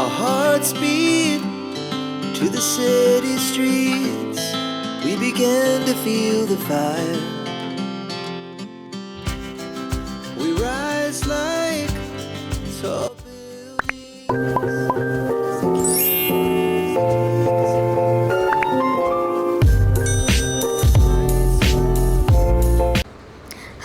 Our hearts beat to the city streets. We began to feel the fire. We rise like tall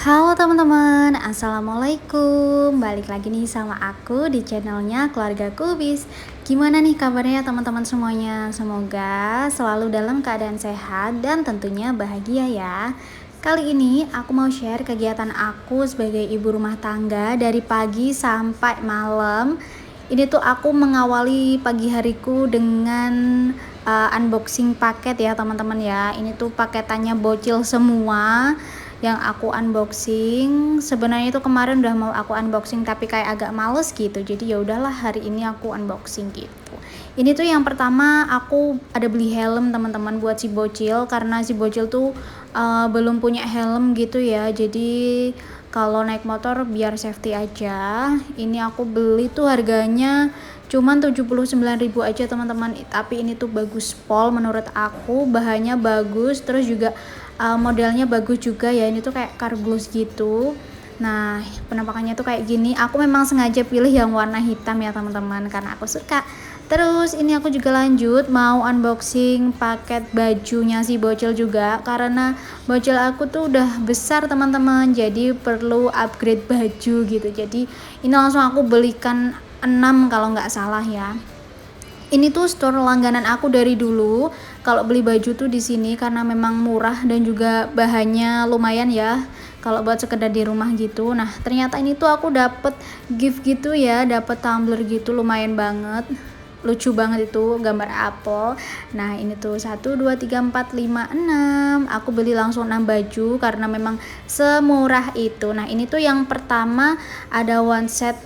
Halo teman-teman, assalamualaikum. Balik lagi nih sama aku di channelnya Keluarga Kubis. Gimana nih kabarnya teman-teman semuanya? Semoga selalu dalam keadaan sehat dan tentunya bahagia ya. Kali ini aku mau share kegiatan aku sebagai ibu rumah tangga dari pagi sampai malam. Ini tuh aku mengawali pagi hariku dengan unboxing paket ya teman-teman ya. Ini tuh paketannya bocil semua yang aku unboxing. Sebenarnya itu kemarin udah mau aku unboxing tapi kayak agak males gitu, jadi ya udahlah hari ini aku unboxing gitu. Ini tuh yang pertama aku ada beli helm teman-teman buat si bocil, karena si bocil tuh belum punya helm gitu ya, jadi kalau naik motor biar safety aja. Ini aku beli tuh harganya cuman 79.000 aja teman-teman, tapi ini tuh bagus pol menurut aku, bahannya bagus, terus juga modelnya bagus juga ya. Ini tuh kayak car gloss gitu. Nah, penampakannya tuh kayak gini. Aku memang sengaja pilih yang warna hitam ya teman-teman, karena aku suka. Terus ini aku juga lanjut mau unboxing paket bajunya si bocil juga, karena bocil aku tuh udah besar teman-teman, jadi perlu upgrade baju gitu. Jadi ini langsung aku belikan 6 kalau nggak salah ya. Ini tuh store langganan aku dari dulu. Kalau beli baju tuh di sini karena memang murah dan juga bahannya lumayan ya. Kalau buat sekedar di rumah gitu. Nah, ternyata ini tuh aku dapet gift gitu ya, dapet tumbler gitu, lumayan banget. Lucu banget itu gambar apel. Nah, ini tuh 1 2 3 4 5 6. Aku beli langsung 6 baju karena memang semurah itu. Nah, ini tuh yang pertama ada one set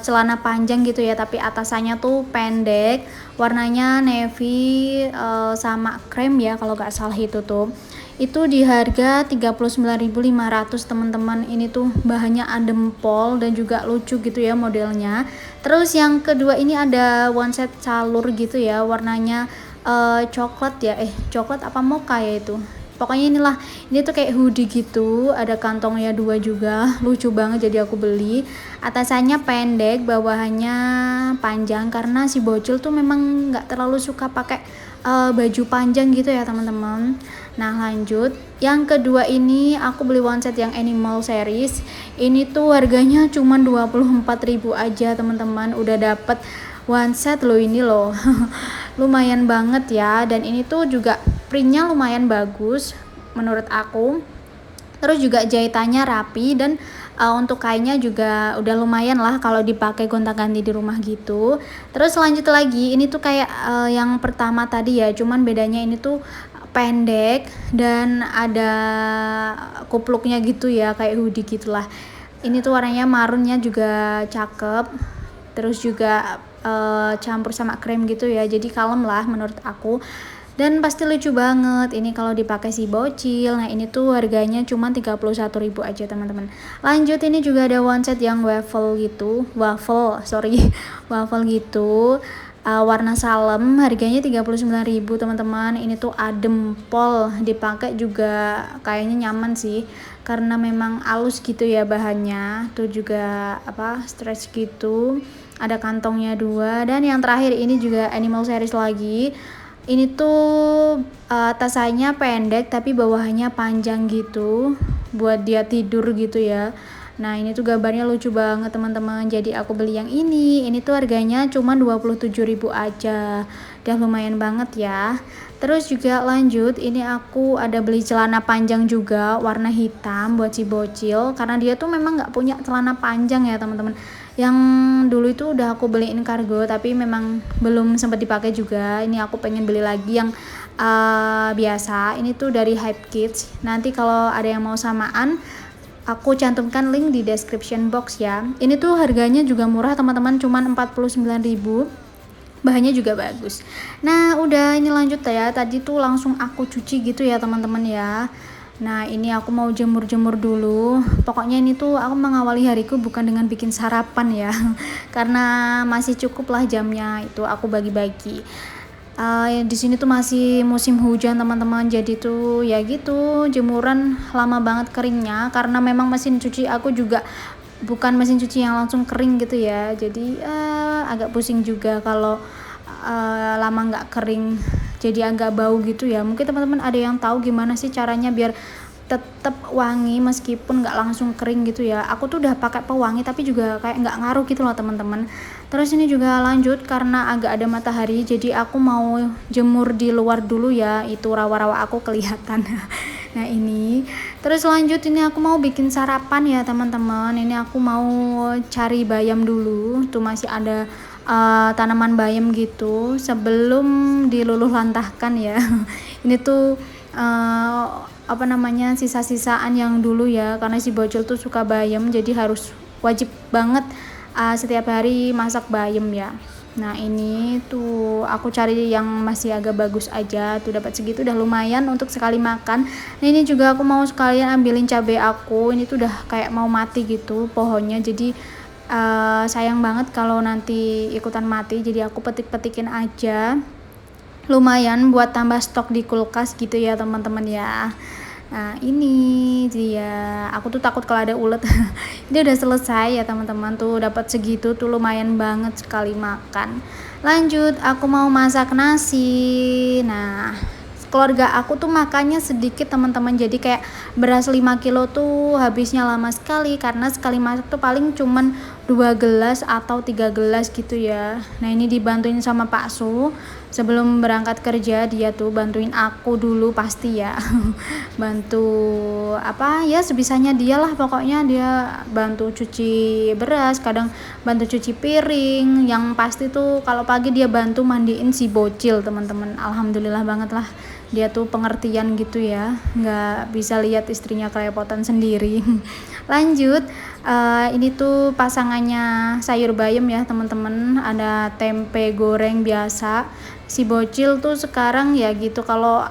celana panjang gitu ya, tapi atasannya tuh pendek, warnanya navy sama krem ya kalau nggak salah. Itu di harga 39.500 teman-teman. Ini tuh bahannya adem pol dan juga lucu gitu ya modelnya. Terus yang kedua ini ada one set calur gitu ya, warnanya coklat ya, coklat apa mocha ya itu. Pokoknya inilah, ini tuh kayak hoodie gitu, ada kantongnya 2 juga, lucu banget jadi aku beli. Atasannya pendek, bawahannya panjang, karena si bocil tuh memang nggak terlalu suka pakai baju panjang gitu ya teman-teman. Nah, lanjut yang kedua ini aku beli one set yang animal series. Ini tuh harganya cuma 24.000 aja teman-teman, udah dapet one set loh ini loh. Lumayan banget ya, dan ini tuh juga printnya lumayan bagus menurut aku. Terus juga jahitannya rapi dan untuk kainnya juga udah lumayan lah kalau dipakai gonta-ganti di rumah gitu. Terus lanjut lagi, ini tuh kayak yang pertama tadi ya, cuman bedanya ini tuh pendek dan ada kupluknya gitu ya, kayak hoodie gitulah. Ini tuh warnanya marunnya juga cakep, terus juga campur sama krem gitu ya, jadi kalem lah menurut aku. Dan pasti lucu banget ini kalau dipakai si bocil. Nah, ini tuh harganya cuma 31.000 aja teman-teman. Lanjut, ini juga ada one set yang waffle gitu, warna salem, harganya 39.000 teman-teman. Ini tuh adem pol, dipakai juga kayaknya nyaman sih, karena memang halus gitu ya bahannya. Tuh juga stretch gitu, ada kantongnya 2. Dan yang terakhir ini juga animal series lagi. Ini tuh atasannya pendek tapi bawahannya panjang gitu, buat dia tidur gitu ya. Nah, ini tuh gambarnya lucu banget teman-teman, jadi aku beli yang ini. Ini tuh harganya cuma 27.000 aja, udah lumayan banget ya. Terus juga lanjut, ini aku ada beli celana panjang juga warna hitam buat si bocil, karena dia tuh memang nggak punya celana panjang ya teman-teman. Yang dulu itu udah aku beliin kargo tapi memang belum sempat dipakai juga. Ini aku pengen beli lagi yang biasa. Ini tuh dari Hype Kids. Nanti kalau ada yang mau samaan, aku cantumkan link di description box ya. Ini tuh harganya juga murah teman-teman, cuman 49.000. Bahannya juga bagus. Nah, udah, ini lanjut ya. Tadi tuh langsung aku cuci gitu ya teman-teman ya. Nah ini aku mau jemur-jemur dulu. Pokoknya ini tuh aku mengawali hariku bukan dengan bikin sarapan ya karena masih cukup lah jamnya, itu aku bagi-bagi. Di sini tuh masih musim hujan teman-teman, jadi tuh ya gitu jemuran lama banget keringnya karena memang mesin cuci aku juga bukan mesin cuci yang langsung kering gitu ya, jadi agak pusing juga kalau lama nggak kering, jadi agak bau gitu ya. Mungkin teman-teman ada yang tahu gimana sih caranya biar tetap wangi meskipun nggak langsung kering gitu ya. Aku tuh udah pakai pewangi tapi juga kayak nggak ngaruh gitu loh teman-teman. Terus ini juga lanjut karena agak ada matahari, jadi aku mau jemur di luar dulu ya, itu rawa-rawa aku kelihatan. Nah ini terus lanjut, ini aku mau bikin sarapan ya teman-teman. Ini aku mau cari bayam dulu, tuh masih ada tanaman bayam gitu sebelum diluluh lantahkan ya. Ini tuh apa namanya, sisa-sisaan yang dulu ya, karena si bocil tuh suka bayam jadi harus wajib banget setiap hari masak bayam ya. Nah ini tuh aku cari yang masih agak bagus aja, tuh dapat segitu udah lumayan untuk sekali makan. Nah ini juga aku mau sekalian ambilin cabai aku, ini tuh udah kayak mau mati gitu pohonnya, jadi sayang banget kalau nanti ikutan mati, jadi aku petik-petikin aja, lumayan buat tambah stok di kulkas gitu ya teman-teman ya. Nah ini dia, aku tuh takut kalau ada ulet. Ini udah selesai ya teman-teman, tuh dapat segitu tuh lumayan banget sekali makan. Lanjut aku mau masak nasi. Nah keluarga aku tuh makannya sedikit teman-teman, jadi kayak beras 5 kilo tuh habisnya lama sekali karena sekali masak tuh paling cuman 2 gelas atau 3 gelas gitu ya. Nah ini dibantuin sama Pak Su sebelum berangkat kerja, dia tuh bantuin aku dulu pasti ya. Bantu apa ya sebisanya dia lah, pokoknya dia bantu cuci beras, kadang bantu cuci piring, yang pasti tuh kalau pagi dia bantu mandiin si bocil teman-teman. Alhamdulillah banget lah, dia tuh pengertian gitu ya, nggak bisa lihat istrinya kerepotan sendiri. Lanjut, ini tuh pasangannya sayur bayam ya teman-teman, ada tempe goreng biasa. Si bocil tuh sekarang ya gitu, kalau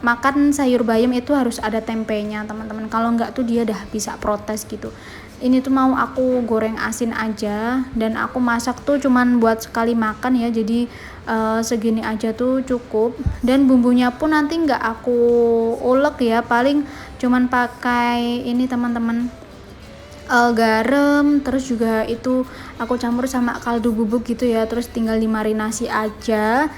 makan sayur bayam itu harus ada tempenya teman-teman, kalau nggak tuh dia dah bisa protes gitu. Ini tuh mau aku goreng asin aja, dan aku masak tuh cuman buat sekali makan ya, jadi segini aja tuh cukup. Dan bumbunya pun nanti nggak aku ulek ya, paling cuman pakai ini teman-teman, garam, terus juga itu aku campur sama kaldu bubuk gitu ya, terus tinggal dimarinasi aja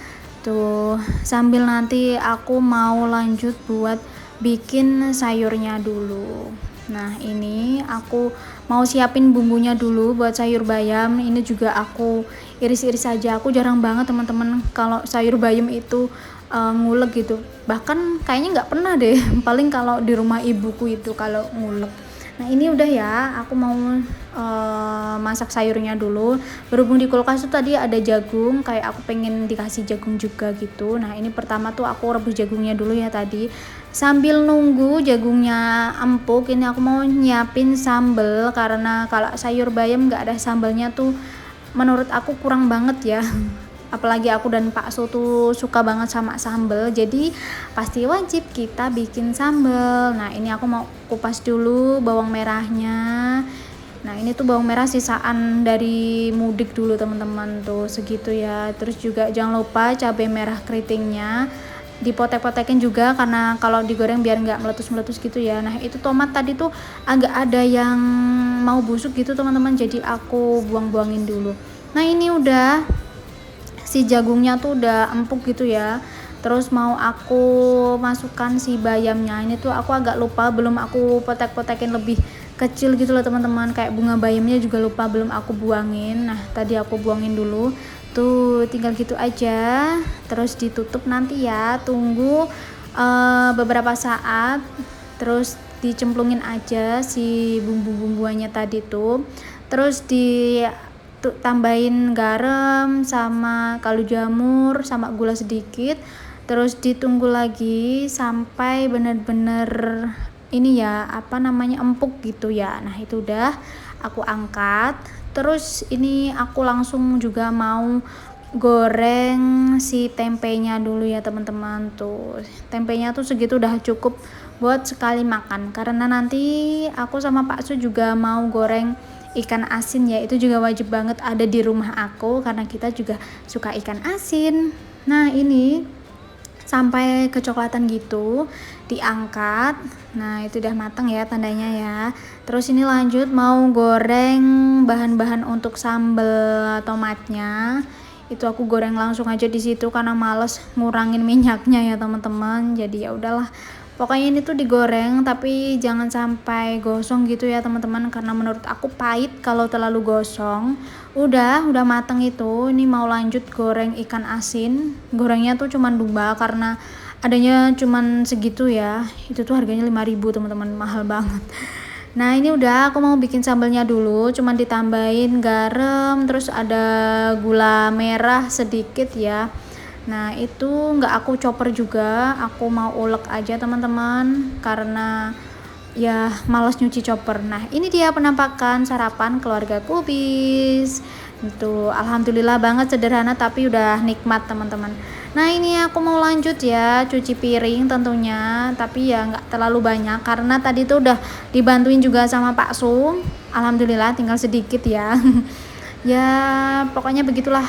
tuh, sambil nanti aku mau lanjut buat bikin sayurnya dulu. Nah ini aku mau siapin bumbunya dulu buat sayur bayam. Ini juga aku iris-iris aja, aku jarang banget teman-teman kalau sayur bayam itu ngulek gitu, bahkan kayaknya nggak pernah deh. Paling kalau di rumah ibuku itu kalau ngulek. Nah ini udah ya, aku mau masak sayurnya dulu. Berhubung di kulkas tuh tadi ada jagung, kayak aku pengen dikasih jagung juga gitu. Nah ini pertama tuh aku rebus jagungnya dulu ya tadi. Sambil nunggu jagungnya empuk, ini aku mau nyiapin sambel, karena kalau sayur bayam nggak ada sambalnya tuh menurut aku kurang banget ya. Apalagi aku dan Pak Su tuh suka banget sama sambal, jadi pasti wajib kita bikin sambal. Nah ini aku mau kupas dulu bawang merahnya. Nah ini tuh bawang merah sisaan dari mudik dulu teman-teman, tuh segitu ya. Terus juga jangan lupa cabai merah keritingnya dipotek-potekin juga, karena kalau digoreng biar nggak meletus-meletus gitu ya. Nah itu tomat tadi tuh agak ada yang mau busuk gitu teman-teman, jadi aku buang-buangin dulu. Nah ini udah, si jagungnya tuh udah empuk gitu ya. Terus mau aku masukkan si bayamnya. Ini tuh aku agak lupa, belum aku potek-potekin lebih kecil gitu loh teman-teman, kayak bunga bayamnya juga lupa, belum aku buangin. Nah tadi aku buangin dulu tuh, tinggal gitu aja. Terus ditutup nanti ya, tunggu beberapa saat, terus dicemplungin aja si bumbu-bumbuannya tadi tuh. Terus tambahin garam sama kaldu jamur sama gula sedikit, terus ditunggu lagi sampai bener-bener ini ya, apa namanya, empuk gitu ya. Nah itu udah aku angkat. Terus ini aku langsung juga mau goreng si tempenya dulu ya teman-teman. Tuh tempenya tuh segitu udah cukup buat sekali makan, karena nanti aku sama Pak Su juga mau goreng ikan asin ya, itu juga wajib banget ada di rumah aku karena kita juga suka ikan asin. Nah ini sampai kecoklatan gitu diangkat. Nah itu udah matang ya tandanya ya. Terus ini lanjut mau goreng bahan-bahan untuk sambal tomatnya. Itu aku goreng langsung aja di situ karena males ngurangin minyaknya ya teman-teman. Jadi ya udahlah, pokoknya ini tuh digoreng tapi jangan sampai gosong gitu ya teman-teman, karena menurut aku pahit kalau terlalu gosong. Udah matang itu. Ini mau lanjut goreng ikan asin. Gorengnya tuh cuman 2 karena adanya cuman segitu ya. Itu tuh harganya 5.000 teman-teman, mahal banget. Nah ini udah aku mau bikin sambalnya dulu, cuman ditambahin garam, terus ada gula merah sedikit ya. Nah itu nggak aku chopper juga, aku mau ulek aja teman-teman karena ya malas nyuci chopper. Nah ini dia penampakan sarapan keluarga Kubis. Itu alhamdulillah banget, sederhana tapi udah nikmat teman-teman. Nah ini aku mau lanjut ya cuci piring tentunya, tapi ya nggak terlalu banyak karena tadi tuh udah dibantuin juga sama Pak Su. Alhamdulillah tinggal sedikit ya. Ya pokoknya begitulah,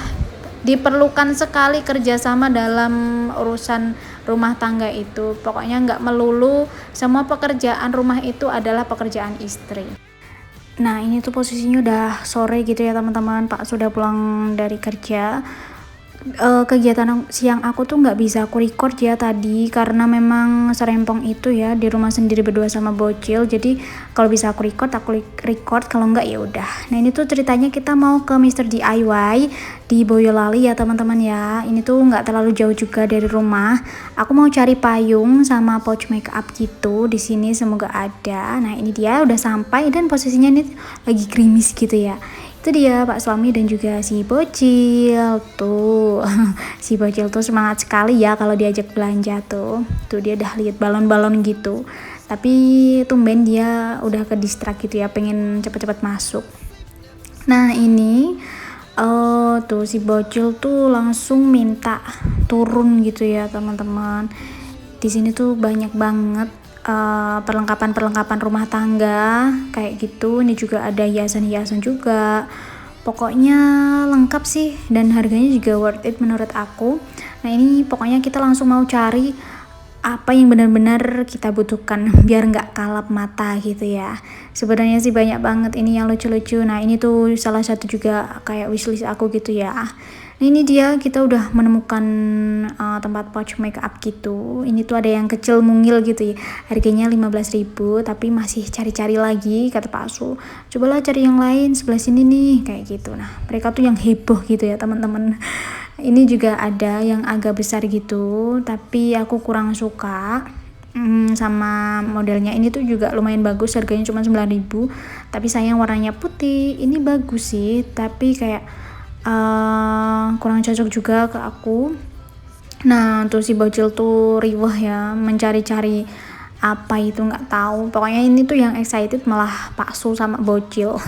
diperlukan sekali kerjasama dalam urusan rumah tangga itu. Pokoknya nggak melulu semua pekerjaan rumah itu adalah pekerjaan istri. Nah ini tuh posisinya udah sore gitu ya teman-teman, Pak sudah pulang dari kerja. Kegiatan siang aku tuh nggak bisa aku record ya tadi karena memang serempong itu ya, di rumah sendiri berdua sama bocil. Jadi kalau bisa aku record, kalau nggak ya udah. Nah ini tuh ceritanya kita mau ke Mr. DIY di Boyolali ya teman-teman ya. Ini tuh nggak terlalu jauh juga dari rumah. Aku mau cari payung sama pouch makeup gitu di sini, semoga ada. Nah ini dia udah sampai dan posisinya ini lagi gerimis gitu ya. Itu dia Pak suami dan juga si bocil tuh. Si bocil tuh semangat sekali ya kalau diajak belanja tuh. Tuh dia udah lihat balon-balon gitu. Tapi tumben dia udah ke distrak gitu ya, pengen cepet-cepet masuk. Nah ini tuh si bocil tuh langsung minta turun gitu ya teman-teman. Di sini tuh banyak banget perlengkapan rumah tangga kayak gitu. Ini juga ada hiasan-hiasan juga. Pokoknya lengkap sih dan harganya juga worth it menurut aku. Nah ini pokoknya kita langsung mau cari apa yang benar-benar kita butuhkan biar nggak kalap mata gitu ya. Sebenarnya sih banyak banget ini yang lucu-lucu. Nah ini tuh salah satu juga kayak wishlist aku gitu ya. Nah ini dia, kita udah menemukan tempat pouch makeup gitu. Ini tuh ada yang kecil mungil gitu ya, harganya 15.000, tapi masih cari-cari lagi kata Pak Su. Cobalah cari yang lain sebelah sini nih kayak gitu. Nah mereka tuh yang heboh gitu ya teman-teman. Ini juga ada yang agak besar gitu, tapi aku kurang suka sama modelnya. Ini tuh juga lumayan bagus, harganya cuma 9.000, tapi sayang warnanya putih. Ini bagus sih, tapi kayak kurang cocok juga ke aku. Nah tuh si bocil tuh riwah ya mencari-cari apa itu nggak tahu. Pokoknya ini tuh yang excited malah Pak Su sama bocil.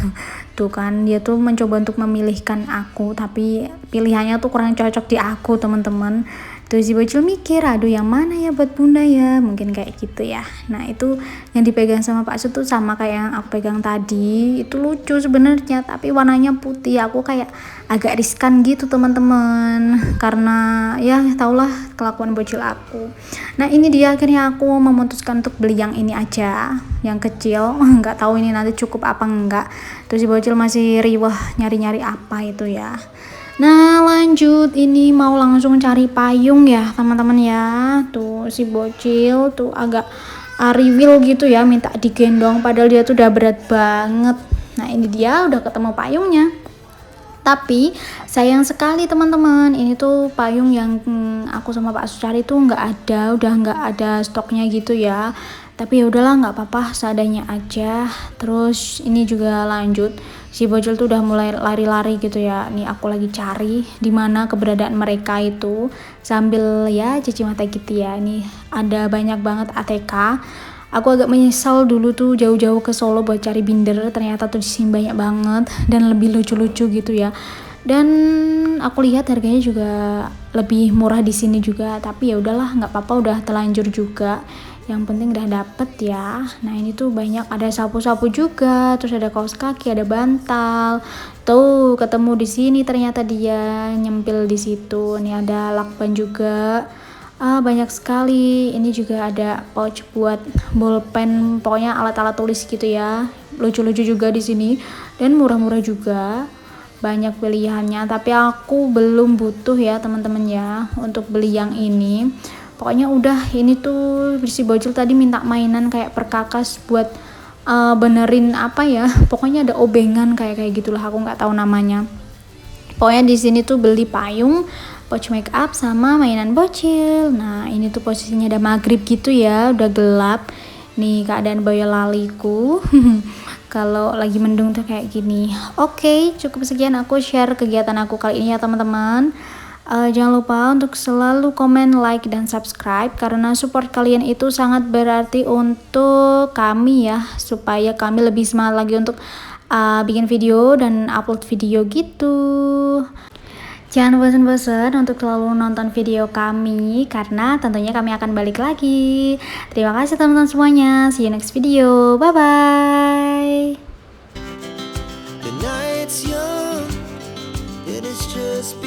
Tuh kan dia tuh mencoba untuk memilihkan aku, tapi pilihannya tuh kurang cocok di aku teman-teman. Tuh si bocil mikir, aduh yang mana ya buat bunda ya, mungkin kayak gitu ya. Nah itu yang dipegang sama Pak Su tuh sama kayak yang aku pegang tadi. Itu lucu sebenarnya, tapi warnanya putih. Aku kayak agak riskan gitu teman-teman, karena ya taulah kelakuan bocil aku. Nah ini dia, akhirnya aku memutuskan untuk beli yang ini aja, yang kecil. Nggak tahu ini nanti cukup apa enggak. Terus si bocil masih riwah nyari-nyari apa itu ya. Nah lanjut, ini mau langsung cari payung ya teman-teman ya. Tuh si bocil tuh agak riwil gitu ya, minta digendong padahal dia tuh udah berat banget. Nah ini dia udah ketemu payungnya. Tapi sayang sekali teman-teman, ini tuh payung yang aku sama Pak Su cari tuh nggak ada, udah nggak ada stoknya gitu ya. Tapi ya udahlah, nggak apa-apa, seadanya aja. Terus ini juga lanjut, si bocil tuh udah mulai lari-lari gitu ya. Nih aku lagi cari di mana keberadaan mereka itu sambil ya cuci mata gitu ya. Ini ada banyak banget ATK. Aku agak menyesal dulu tuh jauh-jauh ke Solo buat cari binder, ternyata tuh di sini banyak banget dan lebih lucu-lucu gitu ya. Dan aku lihat harganya juga lebih murah di sini juga, tapi ya udahlah nggak apa-apa, udah telanjur juga. Yang penting udah dapet ya. Nah ini tuh banyak, ada sapu-sapu juga, terus ada kaos kaki, ada bantal. Tuh ketemu di sini ternyata dia nyempil di situ. Ini ada lakban juga. Banyak sekali. Ini juga ada pouch buat bolpen, pokoknya alat-alat tulis gitu ya. Lucu-lucu juga di sini dan murah-murah juga. Banyak pilihannya, tapi aku belum butuh ya teman-teman ya untuk beli yang ini. Pokoknya udah, ini tuh si bocil tadi minta mainan kayak perkakas buat benerin apa ya. Pokoknya ada obengan kayak gitulah, aku nggak tahu namanya. Pokoknya di sini tuh beli payung, pouch make up sama mainan bocil. Nah, ini tuh posisinya ada maghrib gitu ya, udah gelap. Nih keadaan boyolaliku. Kalau lagi mendung tuh kayak gini. Oke, cukup sekian aku share kegiatan aku kali ini ya teman-teman. Jangan lupa untuk selalu komen, like, dan subscribe karena support kalian itu sangat berarti untuk kami ya, supaya kami lebih semangat lagi untuk bikin video dan upload video gitu. Jangan bosan-bosan untuk selalu nonton video kami karena tentunya kami akan balik lagi. Terima kasih teman-teman semuanya. See you next video. Bye bye. The night's young, and it's just